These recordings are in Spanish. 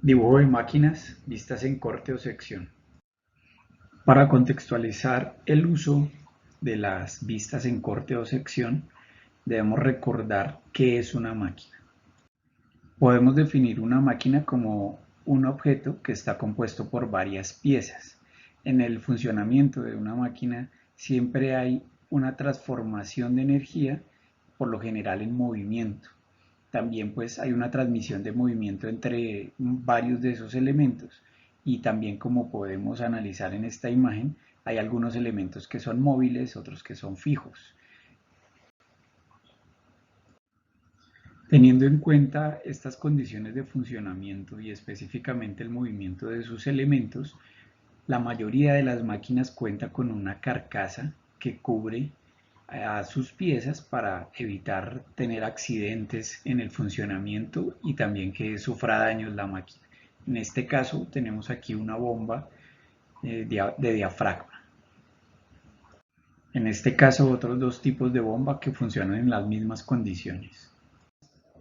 Dibujo de máquinas vistas en corte o sección. Para contextualizar el uso de las vistas en corte o sección, debemos recordar qué es una máquina. Podemos definir una máquina como un objeto que está compuesto por varias piezas. En el funcionamiento de una máquina siempre hay una transformación de energía, por lo general en movimiento. También pues hay una transmisión de movimiento entre varios de esos elementos, y también, como podemos analizar en esta imagen, hay algunos elementos que son móviles, otros que son fijos. Teniendo en cuenta estas condiciones de funcionamiento y específicamente el movimiento de sus elementos, la mayoría de las máquinas cuenta con una carcasa que cubre a sus piezas para evitar tener accidentes en el funcionamiento y también que sufra daños la máquina. En este caso tenemos aquí una bomba de diafragma. En este caso otros dos tipos de bomba que funcionan en las mismas condiciones.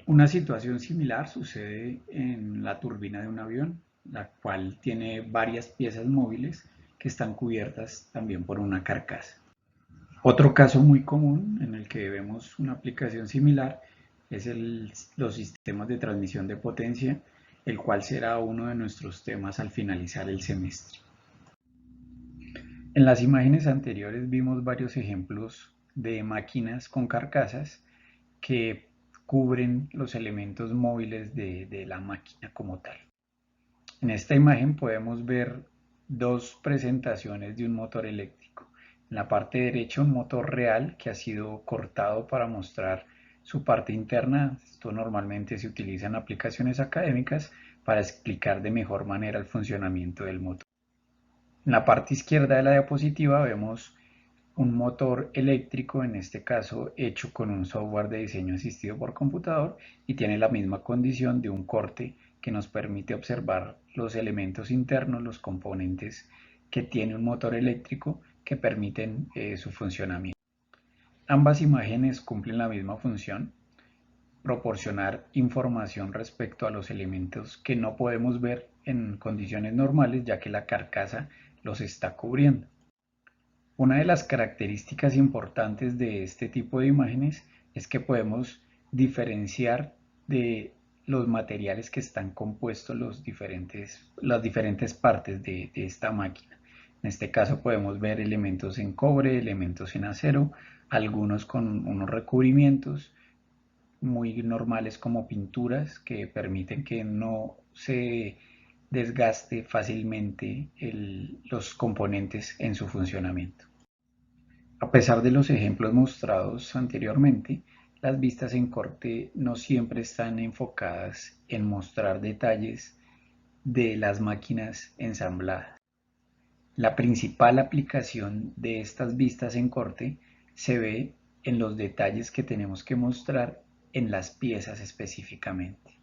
Una situación similar sucede en la turbina de un avión, la cual tiene varias piezas móviles que están cubiertas también por una carcasa. Otro caso muy común en el que vemos una aplicación similar es los sistemas de transmisión de potencia, el cual será uno de nuestros temas al finalizar el semestre. En las imágenes anteriores vimos varios ejemplos de máquinas con carcasas que cubren los elementos móviles de la máquina como tal. En esta imagen podemos ver dos presentaciones de un motor eléctrico. En la parte derecha, un motor real que ha sido cortado para mostrar su parte interna. Esto normalmente se utiliza en aplicaciones académicas para explicar de mejor manera el funcionamiento del motor. En la parte izquierda de la diapositiva vemos un motor eléctrico, en este caso hecho con un software de diseño asistido por computador, y tiene la misma condición de un corte que nos permite observar los elementos internos, los componentes que tiene un motor eléctrico que permiten su funcionamiento. Ambas imágenes cumplen la misma función: proporcionar información respecto a los elementos que no podemos ver en condiciones normales, ya que la carcasa los está cubriendo. Una de las características importantes de este tipo de imágenes es que podemos diferenciar de los materiales que están compuestos las diferentes partes de esta máquina. En este caso podemos ver elementos en cobre, elementos en acero, algunos con unos recubrimientos muy normales como pinturas que permiten que no se desgaste fácilmente los componentes en su funcionamiento. A pesar de los ejemplos mostrados anteriormente, las vistas en corte no siempre están enfocadas en mostrar detalles de las máquinas ensambladas. La principal aplicación de estas vistas en corte se ve en los detalles que tenemos que mostrar en las piezas específicamente.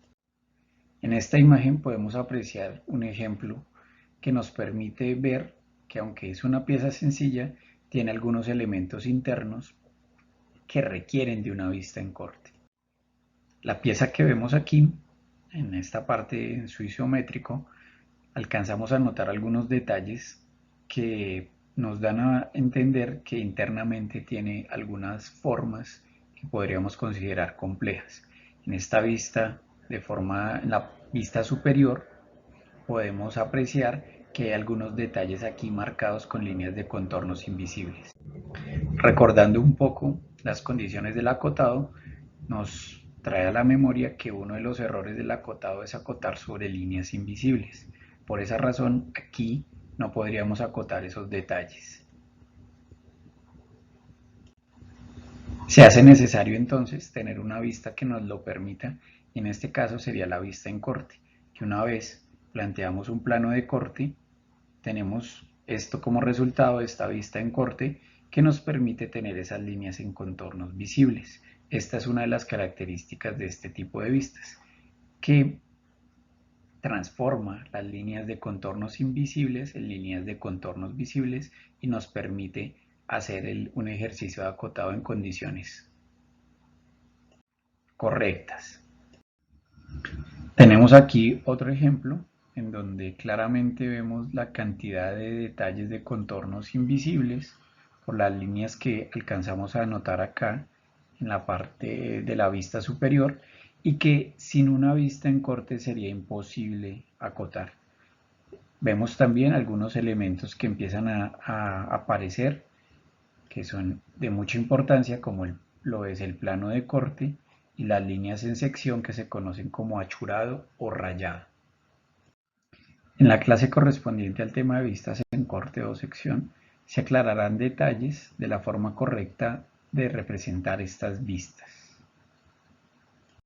En esta imagen podemos apreciar un ejemplo que nos permite ver que, aunque es una pieza sencilla, tiene algunos elementos internos que requieren de una vista en corte. La pieza que vemos aquí, en esta parte en su isométrico, alcanzamos a notar algunos detalles que nos dan a entender que internamente tiene algunas formas que podríamos considerar complejas. En esta vista, en la vista superior, podemos apreciar que hay algunos detalles aquí marcados con líneas de contornos invisibles. Recordando un poco las condiciones del acotado, nos trae a la memoria que uno de los errores del acotado es acotar sobre líneas invisibles. Por esa razón, aquí no podríamos acotar esos detalles. Se hace necesario entonces tener una vista que nos lo permita, y en este caso sería la vista en corte, que una vez planteamos un plano de corte, tenemos esto como resultado de esta vista en corte, que nos permite tener esas líneas en contornos visibles. Esta es una de las características de este tipo de vistas, que transforma las líneas de contornos invisibles en líneas de contornos visibles y nos permite hacer un ejercicio de acotado en condiciones correctas. Tenemos aquí otro ejemplo en donde claramente vemos la cantidad de detalles de contornos invisibles por las líneas que alcanzamos a notar acá en la parte de la vista superior y que sin una vista en corte sería imposible acotar. Vemos también algunos elementos que empiezan a aparecer que son de mucha importancia, como lo es el plano de corte y las líneas en sección que se conocen como achurado o rayado. En la clase correspondiente al tema de vistas en corte o sección, se aclararán detalles de la forma correcta de representar estas vistas.